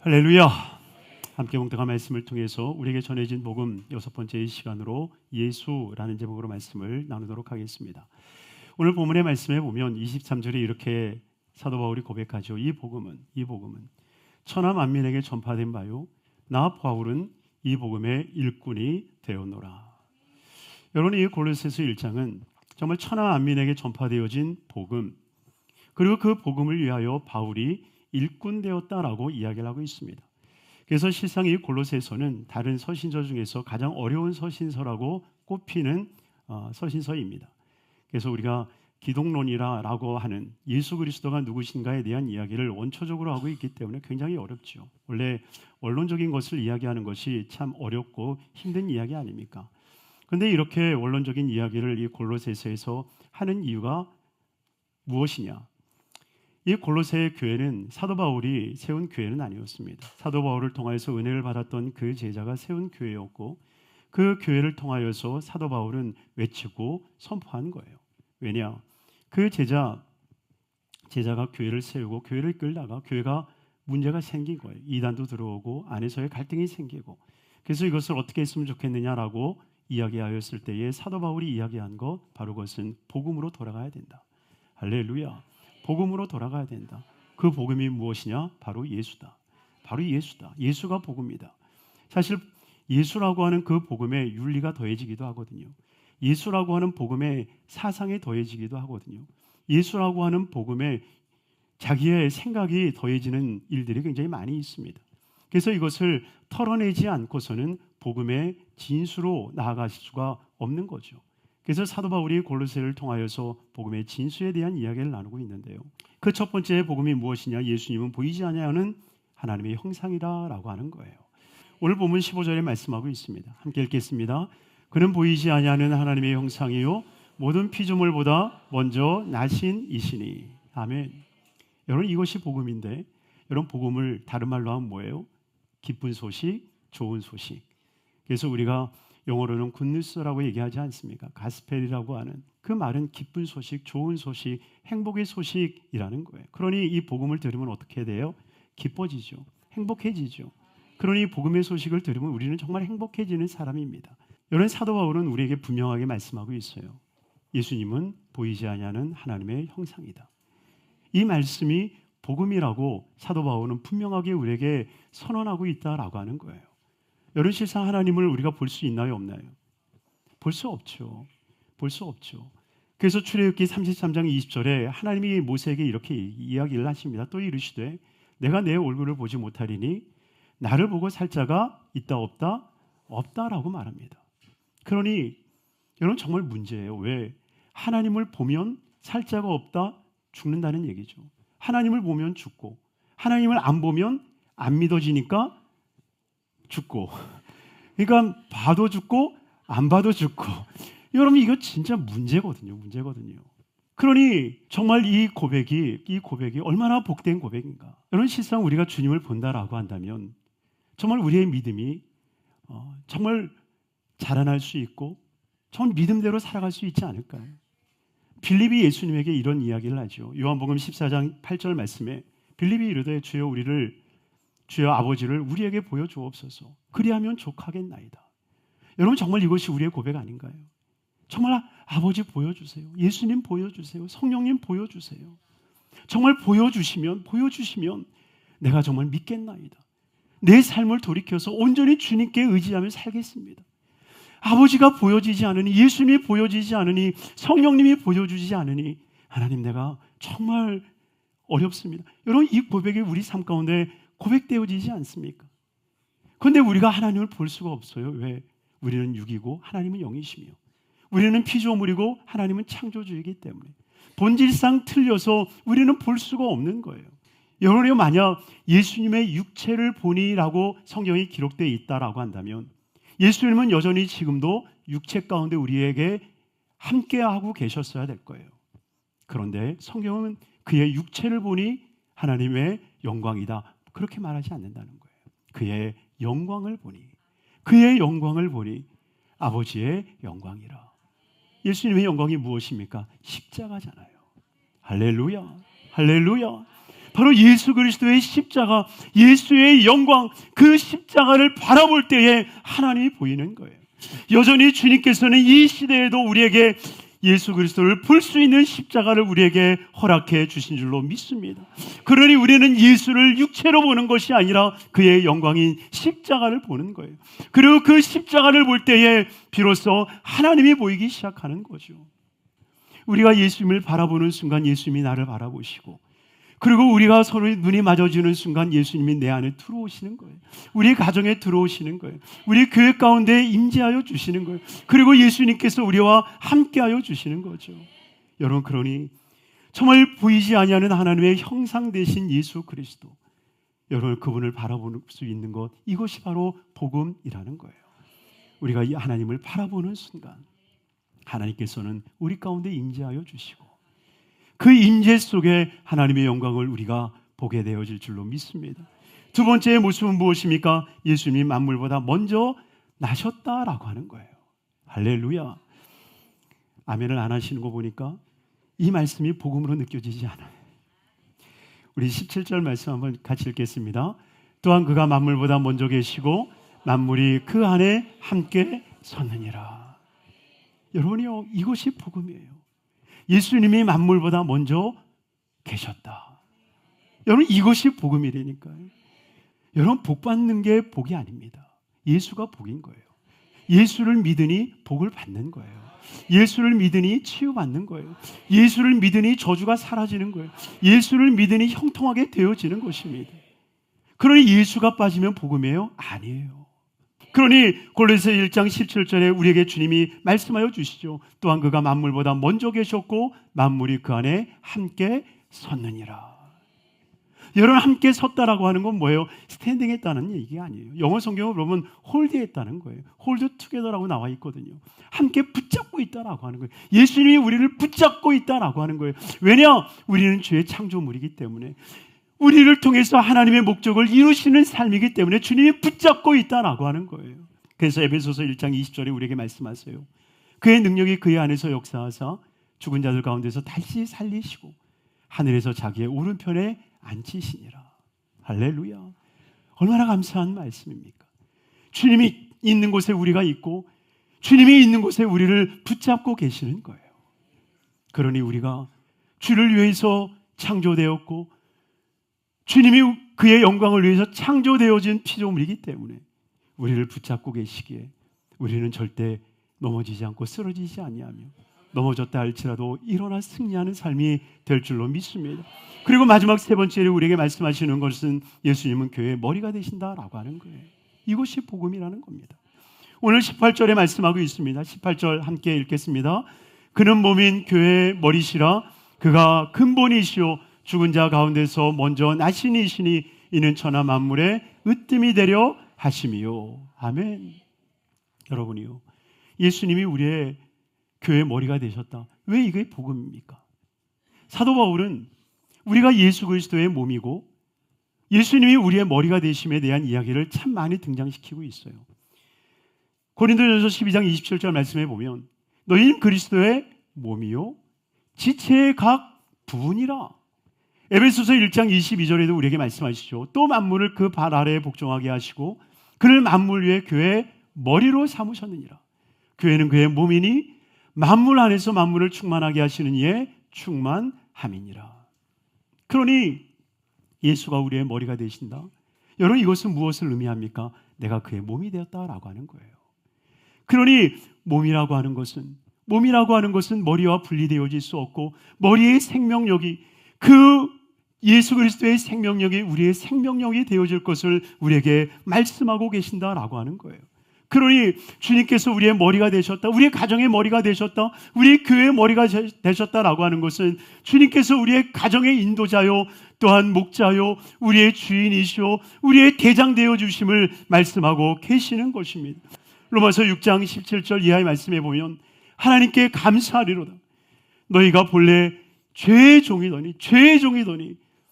할렐루야. 함께 봉독한 말씀을 통해서 우리에게 전해진 복음 6번째 시간으로 예수라는 제목으로 말씀을 나누도록 하겠습니다. 오늘 본문의 말씀에 보면 23절에 이렇게 사도 바울이 고백하죠. 이 복음은 천하 만민에게 전파된 바요 나 바울은 이 복음의 일꾼이 되었노라. 여러분, 이 골로새서 1장은 정말 천하 만민에게 전파되어진 복음, 그리고 그 복음을 위하여 바울이 일꾼 되었다라고 이야기를 하고 있습니다. 그래서 실상 이 골로새서는 다른 서신서 중에서 가장 어려운 서신서라고 꼽히는 서신서입니다. 그래서 우리가 기독론이라고 하는 예수 그리스도가 누구신가에 대한 이야기를 원초적으로 하고 있기 때문에 굉장히 어렵죠. 원래 원론적인 것을 이야기하는 것이 참 어렵고 힘든 이야기 아닙니까? 그런데 이렇게 원론적인 이야기를 이 골로새서에서 하는 이유가 무엇이냐? 이 골로새 교회는 사도 바울이 세운 교회는 아니었습니다. 사도 바울을 통하여서 은혜를 받았던 그 제자가 세운 교회였고, 그 교회를 통하여서 사도 바울은 외치고 선포한 거예요. 왜냐? 그 제자가 교회를 세우고 교회를 끌다가 교회가 문제가 생긴 거예요. 이단도 들어오고 안에서의 갈등이 생기고, 그래서 이것을 어떻게 했으면 좋겠느냐라고 이야기하였을 때에 사도 바울이 이야기한 것, 바로 그것은 복음으로 돌아가야 된다. 할렐루야. 복음으로 돌아가야 된다. 그 복음이 무엇이냐? 바로 예수다. 바로 예수다. 예수가 복음이다. 사실 예수라고 하는 그 복음에 윤리가 더해지기도 하거든요. 예수라고 하는 복음에 사상이 더해지기도 하거든요. 예수라고 하는 복음에 자기의 생각이 더해지는 일들이 굉장히 많이 있습니다. 그래서 이것을 털어내지 않고서는 복음의 진수로 나아가실 수가 없는 거죠. 그래서 사도 바울이 골로새를 통하여서 복음의 진수에 대한 이야기를 나누고 있는데요. 그 첫 번째 복음이 무엇이냐? 예수님은 보이지 아니하는 하나님의 형상이다라고 하는 거예요. 오늘 본문 15절에 말씀하고 있습니다. 함께 읽겠습니다. 그는 보이지 아니하는 하나님의 형상이요 모든 피조물보다 먼저 나신 이시니. 아멘. 여러분, 이것이 복음인데, 여러분, 복음을 다른 말로 하면 뭐예요? 기쁜 소식, 좋은 소식. 그래서 우리가 영어로는 굿뉴스라고 얘기하지 않습니까? 가스펠이라고 하는 그 말은 기쁜 소식, 좋은 소식, 행복의 소식이라는 거예요. 그러니 이 복음을 들으면 어떻게 돼요? 기뻐지죠. 행복해지죠. 그러니 복음의 소식을 들으면 우리는 정말 행복해지는 사람입니다. 여러분, 사도 바울은 우리에게 분명하게 말씀하고 있어요. 예수님은 보이지 아니하는 하나님의 형상이다. 이 말씀이 복음이라고 사도 바울은 분명하게 우리에게 선언하고 있다라고 하는 거예요. 여러분, 실상 하나님을 우리가 볼 수 있나요, 없나요? 볼 수 없죠. 볼 수 없죠. 그래서 출애굽기 33장 20절에 하나님이 모세에게 이렇게 이야기를 하십니다. 또 이르시되 내가 내 얼굴을 보지 못하리니 나를 보고 살 자가 있다 없다? 없다라고 말합니다. 그러니 여러분, 정말 문제예요. 왜? 하나님을 보면 살 자가 없다? 죽는다는 얘기죠. 하나님을 보면 죽고, 하나님을 안 보면 안 믿어지니까 죽고, 그러니까 봐도 죽고 안 봐도 죽고. 여러분, 이거 진짜 문제거든요. 그러니 정말 이 고백이 얼마나 복된 고백인가. 여러분, 실상 우리가 주님을 본다라고 한다면 정말 우리의 믿음이 정말 자라날 수 있고 정말 믿음대로 살아갈 수 있지 않을까요? 빌립이 예수님에게 이런 이야기를 하죠. 요한복음 14장 8절 말씀에 빌립이 이르되 주여 아버지를 우리에게 보여주옵소서. 그리하면 족하겠나이다. 여러분, 정말 이것이 우리의 고백 아닌가요? 정말 아버지 보여주세요. 예수님 보여주세요. 성령님 보여주세요. 정말 보여주시면 내가 정말 믿겠나이다. 내 삶을 돌이켜서 온전히 주님께 의지하며 살겠습니다. 아버지가 보여지지 않으니, 예수님이 보여지지 않으니, 성령님이 보여주지 않으니 하나님, 내가 정말 어렵습니다. 여러분, 이 고백이 우리 삶 가운데 고백되어지지 않습니까? 그런데 우리가 하나님을 볼 수가 없어요. 왜? 우리는 육이고 하나님은 영이시며, 우리는 피조물이고 하나님은 창조주이기 때문에 본질상 틀려서 우리는 볼 수가 없는 거예요. 여러분이 만약 예수님의 육체를 보니라고 성경이 기록되어 있다라고 한다면 예수님은 여전히 지금도 육체 가운데 우리에게 함께하고 계셨어야 될 거예요. 그런데 성경은 그의 육체를 보니 하나님의 영광이다, 그렇게 말하지 않는다는 거예요. 그의 영광을 보니 아버지의 영광이라. 예수님의 영광이 무엇입니까? 십자가잖아요. 할렐루야. 바로 예수 그리스도의 십자가, 예수의 영광, 그 십자가를 바라볼 때에 하나님이 보이는 거예요. 여전히 주님께서는 이 시대에도 우리에게 예수 그리스도를 볼 수 있는 십자가를 우리에게 허락해 주신 줄로 믿습니다. 그러니 우리는 예수를 육체로 보는 것이 아니라 그의 영광인 십자가를 보는 거예요. 그리고 그 십자가를 볼 때에 비로소 하나님이 보이기 시작하는 거죠. 우리가 예수님을 바라보는 순간 예수님이 나를 바라보시고, 그리고 우리가 서로 눈이 마주치는 순간 예수님이 내 안에 들어오시는 거예요. 우리 가정에 들어오시는 거예요. 우리 교회 가운데 임재하여 주시는 거예요. 그리고 예수님께서 우리와 함께하여 주시는 거죠. 여러분, 그러니 정말 보이지 아니하는 하나님의 형상 되신 예수 그리스도, 여러분 그분을 바라볼 수 있는 것, 이것이 바로 복음이라는 거예요. 우리가 이 하나님을 바라보는 순간 하나님께서는 우리 가운데 임재하여 주시고, 그 임재 속에 하나님의 영광을 우리가 보게 되어질 줄로 믿습니다. 두 번째의 모습은 무엇입니까? 예수님이 만물보다 먼저 나셨다라고 하는 거예요. 할렐루야. 아멘을 안 하시는 거 보니까 이 말씀이 복음으로 느껴지지 않아요. 우리 17절 말씀 한번 같이 읽겠습니다. 또한 그가 만물보다 먼저 계시고 만물이 그 안에 함께 섰느니라. 여러분이요, 이것이 복음이에요. 예수님이 만물보다 먼저 계셨다. 여러분, 이것이 복음이라니까요. 여러분, 복 받는 게 복이 아닙니다. 예수가 복인 거예요. 예수를 믿으니 복을 받는 거예요. 예수를 믿으니 치유받는 거예요. 예수를 믿으니 저주가 사라지는 거예요. 예수를 믿으니 형통하게 되어지는 것입니다. 그러니 예수가 빠지면 복음이에요? 아니에요. 그러니 골로새 1장 17절에 우리에게 주님이 말씀하여 주시죠. 또한 그가 만물보다 먼저 계셨고 만물이 그 안에 함께 섰느니라. 여러분, 함께 섰다라고 하는 건 뭐예요? 스탠딩 했다는 얘기가 아니에요. 영어 성경을 보면 홀드 했다는 거예요. 홀드 투게더라고 나와 있거든요. 함께 붙잡고 있다라고 하는 거예요. 예수님이 우리를 붙잡고 있다라고 하는 거예요. 왜냐? 우리는 주의 창조물이기 때문에, 우리를 통해서 하나님의 목적을 이루시는 삶이기 때문에 주님이 붙잡고 있다라고 하는 거예요. 그래서 에베소서 1장 20절에 우리에게 말씀하세요. 그의 능력이 그의 안에서 역사하사 죽은 자들 가운데서 다시 살리시고 하늘에서 자기의 오른편에 앉히시니라. 할렐루야. 얼마나 감사한 말씀입니까? 주님이 있는 곳에 우리가 있고 주님이 있는 곳에 우리를 붙잡고 계시는 거예요. 그러니 우리가 주를 위해서 창조되었고 주님이 그의 영광을 위해서 창조되어진 피조물이기 때문에 우리를 붙잡고 계시기에 우리는 절대 넘어지지 않고 쓰러지지 아니하며 넘어졌다 할지라도 일어나 승리하는 삶이 될 줄로 믿습니다. 그리고 마지막 세 번째로 우리에게 말씀하시는 것은 예수님은 교회의 머리가 되신다라고 하는 거예요. 이것이 복음이라는 겁니다. 오늘 18절에 말씀하고 있습니다. 18절 함께 읽겠습니다. 그는 몸인 교회의 머리시라. 그가 근본이시오 죽은 자 가운데서 먼저 나신 이시니 이는 천하 만물의 으뜸이 되려 하심이요. 아멘. 여러분이요, 예수님이 우리의 교회의 머리가 되셨다. 왜 이게 복음입니까? 사도 바울은 우리가 예수 그리스도의 몸이고 예수님이 우리의 머리가 되심에 대한 이야기를 참 많이 등장시키고 있어요. 고린도전서 12장 27절 말씀에 보면 너희는 그리스도의 몸이요 지체의 각 부분이라. 에베소서 1장 22절에도 우리에게 말씀하시죠. 또 만물을 그 발 아래에 복종하게 하시고 그를 만물 위에 교회의 머리로 삼으셨느니라. 교회는 그의 몸이니 만물 안에서 만물을 충만하게 하시는 이의 충만함이니라. 그러니 예수가 우리의 머리가 되신다. 여러분, 이것은 무엇을 의미합니까? 내가 그의 몸이 되었다라고 하는 거예요. 그러니 몸이라고 하는 것은 머리와 분리되어질 수 없고 머리의 생명력이 그 예수 그리스도의 생명력이 우리의 생명력이 되어질 것을 우리에게 말씀하고 계신다라고 하는 거예요. 그러니 주님께서 우리의 머리가 되셨다, 우리의 가정의 머리가 되셨다, 우리의 교회의 머리가 되셨다라고 하는 것은 주님께서 우리의 가정의 인도자요 또한 목자요 우리의 주인이시오 우리의 대장 되어 주심을 말씀하고 계시는 것입니다. 로마서 6장 17절 이하의 말씀에 보면 하나님께 감사하리로다. 너희가 본래 죄의 종이더니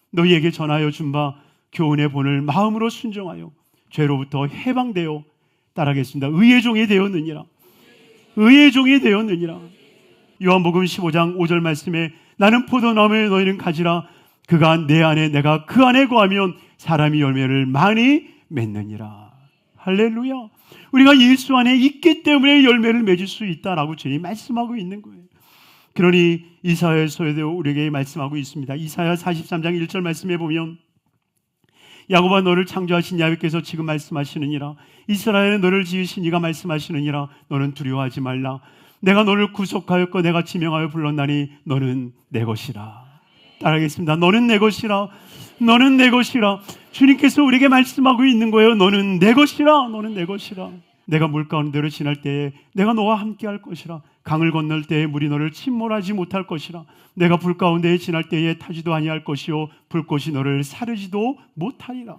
너희에게 전하여 준 바 교훈의 본을 마음으로 순종하여 죄로부터 해방되어 따라하겠습니다. 의의 종이 되었느니라. 요한복음 15장 5절 말씀에 나는 포도나무에 너희는 가지라 그가 내 안에 내가 그 안에 거하면 사람이 열매를 많이 맺느니라. 할렐루야. 우리가 예수 안에 있기 때문에 열매를 맺을 수 있다라고 주님이 말씀하고 있는 거예요. 그러니 이사야서에도 우리에게 말씀하고 있습니다. 이사야 43장 1절 말씀해 보면 야곱아 너를 창조하신 야훼께서 지금 말씀하시느니라. 이스라엘에 너를 지으신 이가 말씀하시느니라. 너는 두려워하지 말라. 내가 너를 구속하였고 내가 지명하여 불렀나니 너는 내 것이라. 따라하겠습니다. 너는 내 것이라. 너는 내 것이라. 주님께서 우리에게 말씀하고 있는 거예요. 너는 내 것이라. 너는 내 것이라. 내가 물 가운데로 지날 때에 내가 너와 함께 할 것이라. 강을 건널 때에 물이 너를 침몰하지 못할 것이라. 내가 불 가운데에 지날 때에 타지도 아니할 것이요 불꽃이 너를 사르지도 못하리라.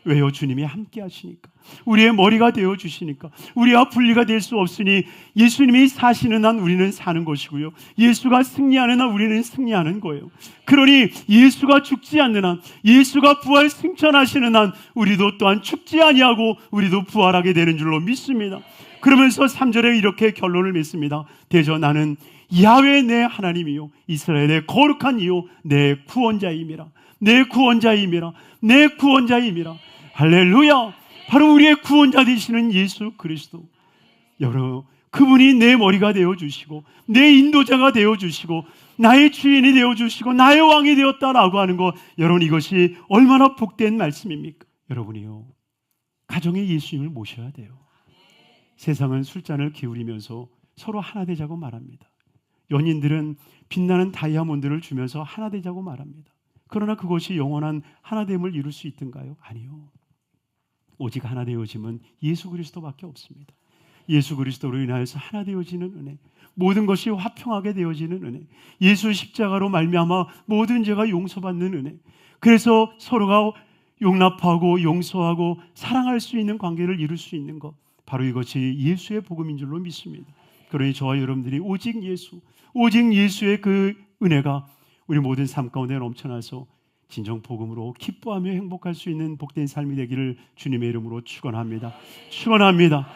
왜요? 주님이 함께 하시니까, 우리의 머리가 되어 주시니까. 우리와 분리가 될 수 없으니 예수님이 사시는 한 우리는 사는 것이고요, 예수가 승리하는 한 우리는 승리하는 거예요. 그러니 예수가 죽지 않는 한, 예수가 부활 승천하시는 한 우리도 또한 죽지 아니하고 우리도 부활하게 되는 줄로 믿습니다. 그러면서 3절에 이렇게 결론을 맺습니다. 대저 나는 야훼 내 하나님이요 이스라엘의 거룩한 이요 내 구원자임이라. 내 구원자임이라. 내 구원자임이라. 할렐루야. 바로 우리의 구원자 되시는 예수 그리스도, 여러분 그분이 내 머리가 되어주시고 내 인도자가 되어주시고 나의 주인이 되어주시고 나의 왕이 되었다라고 하는 것, 여러분 이것이 얼마나 복된 말씀입니까? 여러분이요 가정에 예수님을 모셔야 돼요. 세상은 술잔을 기울이면서 서로 하나 되자고 말합니다. 연인들은 빛나는 다이아몬드를 주면서 하나 되자고 말합니다. 그러나 그것이 영원한 하나됨을 이룰 수 있던가요? 아니요. 오직 하나 되어짐은 예수 그리스도밖에 없습니다. 예수 그리스도로 인하여서 하나 되어지는 은혜, 모든 것이 화평하게 되어지는 은혜, 예수 십자가로 말미암아 모든 죄가 용서받는 은혜, 그래서 서로가 용납하고 용서하고 사랑할 수 있는 관계를 이룰 수 있는 것, 바로 이것이 예수의 복음인 줄로 믿습니다. 그러니 저와 여러분들이 오직 예수, 오직 예수의 그 은혜가 우리 모든 삶 가운데 넘쳐나서 진정 복음으로 기뻐하며 행복할 수 있는 복된 삶이 되기를 주님의 이름으로 축원합니다. 축원합니다.